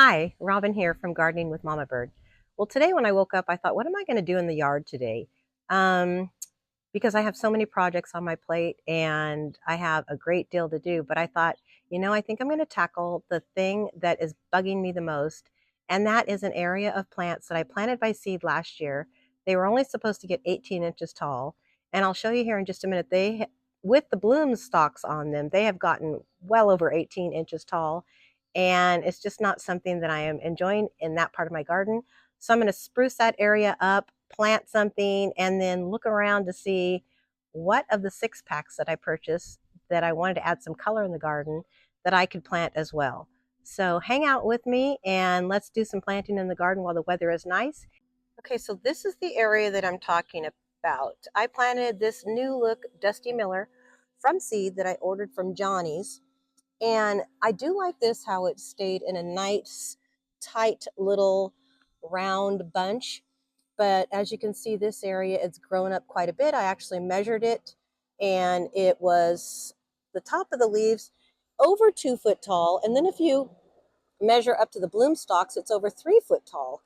Hi, Robin here from Gardening with Mama Bird. Well, today when I woke up, I thought, what am I going to do in the yard today? Um, because I have so many projects on my plate and I have a great deal to do. But I thought, I think I'm going to tackle the thing that is bugging me the most. And that is an area of plants that I planted by seed last year. They were only supposed to get 18 inches tall. And I'll show you here in just a minute. With the bloom stalks on them, they have gotten well over 18 inches tall. And it's just not something that I am enjoying in that part of my garden. So I'm going to spruce that area up, plant something, and then look around to see what of the 6 packs that I purchased that I wanted to add some color in the garden that I could plant as well. So hang out with me and let's do some planting in the garden while the weather is nice. Okay, so this is the area that I'm talking about. I planted this new look Dusty Miller from seed that I ordered from Johnny's. And I do like this, how it stayed in a nice, tight little round bunch. But as you can see, this area, it's grown up quite a bit. I actually measured it, and it was the top of the leaves over 2 foot tall. And then if you measure up to the bloom stalks, it's over 3 foot tall.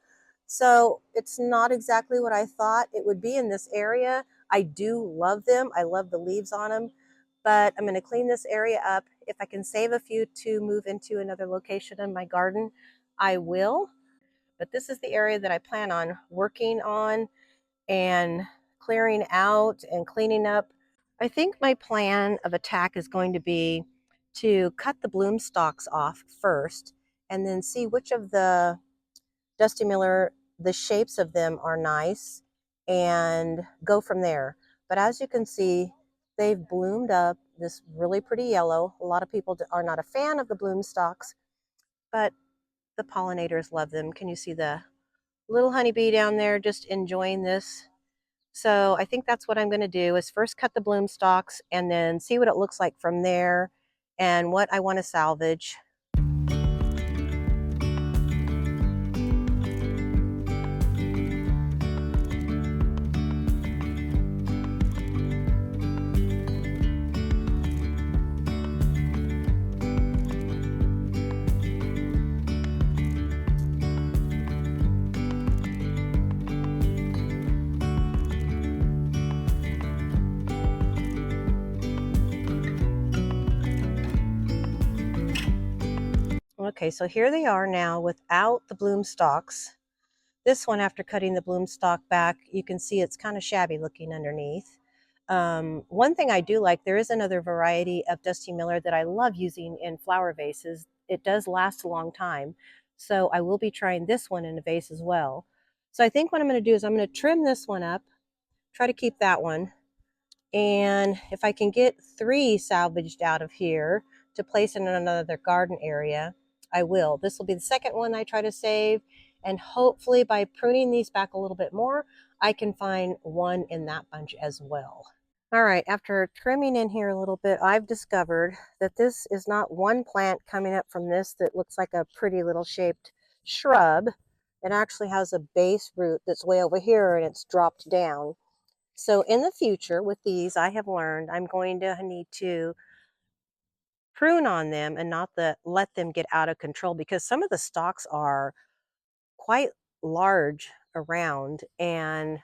So it's not exactly what I thought it would be in this area. I do love them. I love the leaves on them, but I'm going to clean this area up. If I can save a few to move into another location in my garden, I will. But this is the area that I plan on working on and clearing out and cleaning up. I think my plan of attack is going to be to cut the bloom stalks off first and then see which of the Dusty Miller, the shapes of them are nice and go from there. But as you can see, they've bloomed up this really pretty yellow. A lot of people are not a fan of the bloom stalks, but the pollinators love them. Can you see the little honeybee down there just enjoying this? So I think that's what I'm going to do is first cut the bloom stalks and then see what it looks like from there and what I want to salvage. Okay, so here they are now without the bloom stalks. This one, after cutting the bloom stalk back, you can see it's kind of shabby looking underneath. One thing I do like, there is another variety of Dusty Miller that I love using in flower vases. It does last a long time. So I will be trying this one in a vase as well. So I think what I'm going to do is I'm going to trim this one up, try to keep that one. And if I can get 3 salvaged out of here to place in another garden area, I will. This will be the second one I try to save. And hopefully by pruning these back a little bit more, I can find one in that bunch as well. All right, after trimming in here a little bit, I've discovered that this is not one plant coming up from this that looks like a pretty little shaped shrub. It actually has a base root that's way over here and it's dropped down. So in the future with these, I have learned I'm going to need to prune on them and not let them get out of control because some of the stalks are quite large around and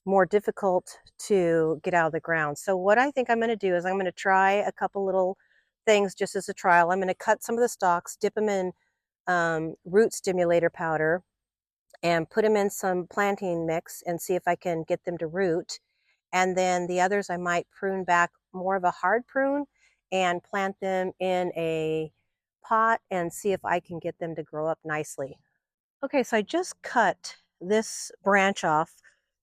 more difficult to get out of the ground. So what I think I'm going to do is I'm going to try a couple little things just as a trial. I'm going to cut some of the stalks, dip them in root stimulator powder, and put them in some planting mix and see if I can get them to root. And then the others I might prune back more of a hard prune and plant them in a pot and see if I can get them to grow up nicely. Okay, so I just cut this branch off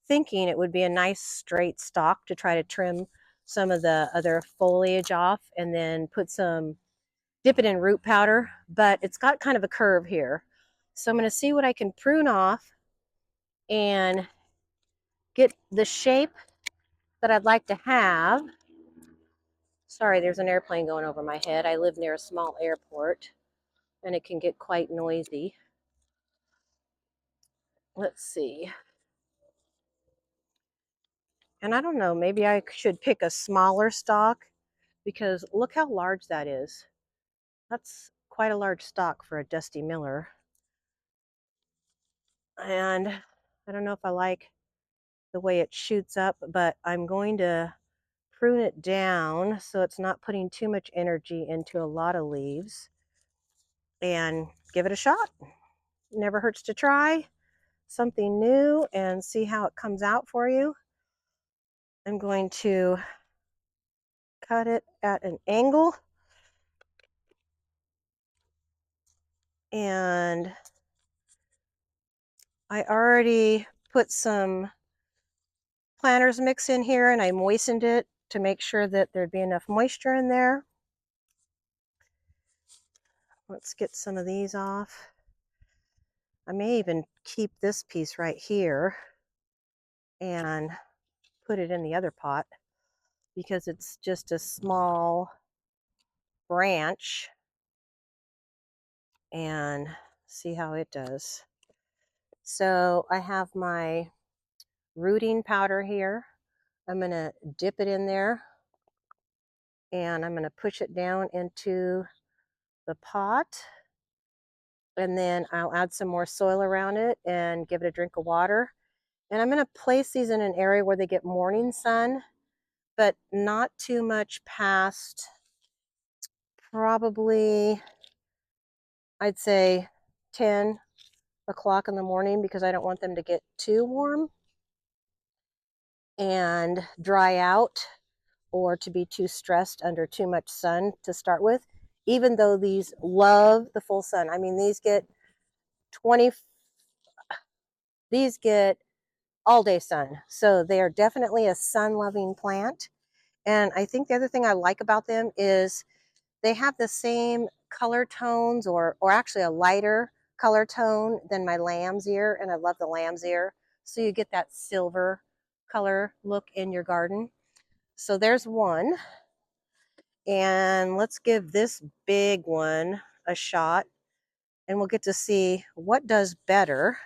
thinking it would be a nice straight stalk to try to trim some of the other foliage off and then dip it in root powder, but it's got kind of a curve here. So I'm going to see what I can prune off and get the shape that I'd like to have. Sorry, there's an airplane going over my head. I live near a small airport and it can get quite noisy. Let's see. And I don't know, maybe I should pick a smaller stalk because look how large that is. That's quite a large stalk for a dusty miller. And I don't know if I like the way it shoots up, but I'm going to prune it down so it's not putting too much energy into a lot of leaves, and give it a shot. Never hurts to try something new and see how it comes out for you. I'm going to cut it at an angle, and I already put some planters mix in here, and I moistened it to make sure that there'd be enough moisture in there. Let's get some of these off. I may even keep this piece right here and put it in the other pot because it's just a small branch, and see how it does. So I have my rooting powder here. I'm going to dip it in there, and I'm going to push it down into the pot, and then I'll add some more soil around it and give it a drink of water. And I'm going to place these in an area where they get morning sun, but not too much past probably, I'd say 10 o'clock in the morning, because I don't want them to get too warm and dry out, or to be too stressed under too much sun to start with, even though these love the full sun. I mean, these get all day sun. So they are definitely a sun loving plant. And I think the other thing I like about them is they have the same color tones, or actually a lighter color tone than my lamb's ear. And I love the lamb's ear. So you get that silver color look in your garden. So there's one. And let's give this big one a shot, and we'll get to see what does better.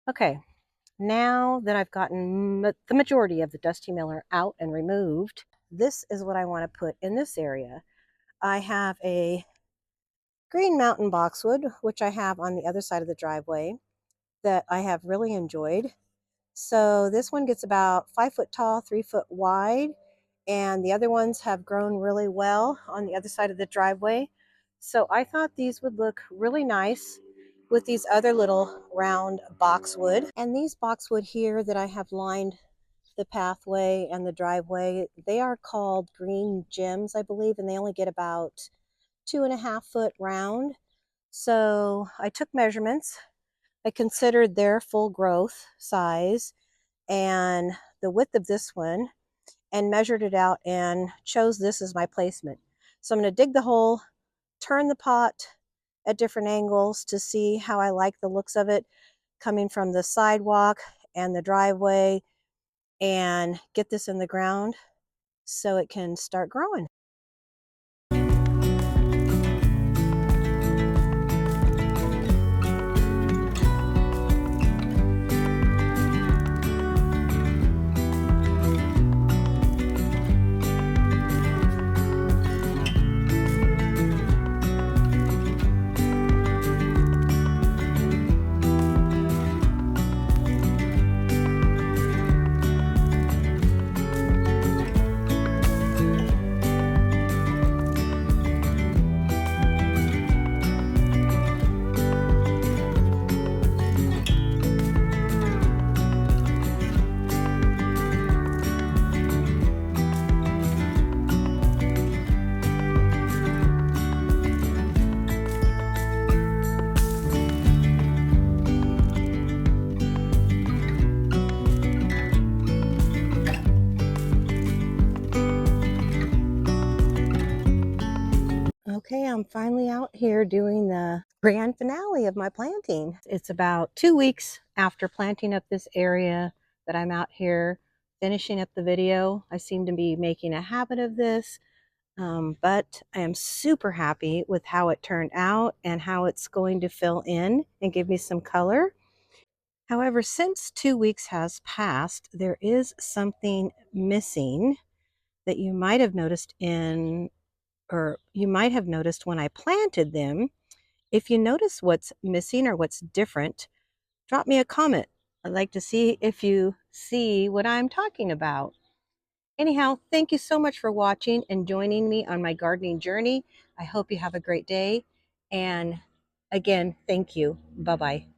Okay, now that I've gotten the majority of the dusty miller out and removed, this is what I want to put in this area. I have a green mountain boxwood, which I have on the other side of the driveway, that I have really enjoyed. So this one gets about 5 foot tall, 3 foot wide, and the other ones have grown really well on the other side of the driveway. So I thought these would look really nice with these other little round boxwood. And these boxwood here that I have lined the pathway and the driveway, they are called green gems, I believe, and they only get about 2.5 foot round. So I took measurements. I considered their full growth size and the width of this one, and measured it out and chose this as my placement. So I'm going to dig the hole, turn the pot at different angles to see how I like the looks of it coming from the sidewalk and the driveway, and get this in the ground so it can start growing. Okay, I'm finally out here doing the grand finale of my planting. It's about 2 weeks after planting up this area that I'm out here finishing up the video. I seem to be making a habit of this, but I am super happy with how it turned out and how it's going to fill in and give me some color. However, since 2 weeks has passed, there is something missing that you might have noticed or you might have noticed when I planted them. If you notice what's missing or what's different, drop me a comment. I'd like to see if you see what I'm talking about. Anyhow, thank you so much for watching and joining me on my gardening journey. I hope you have a great day. And again, thank you. Bye-bye.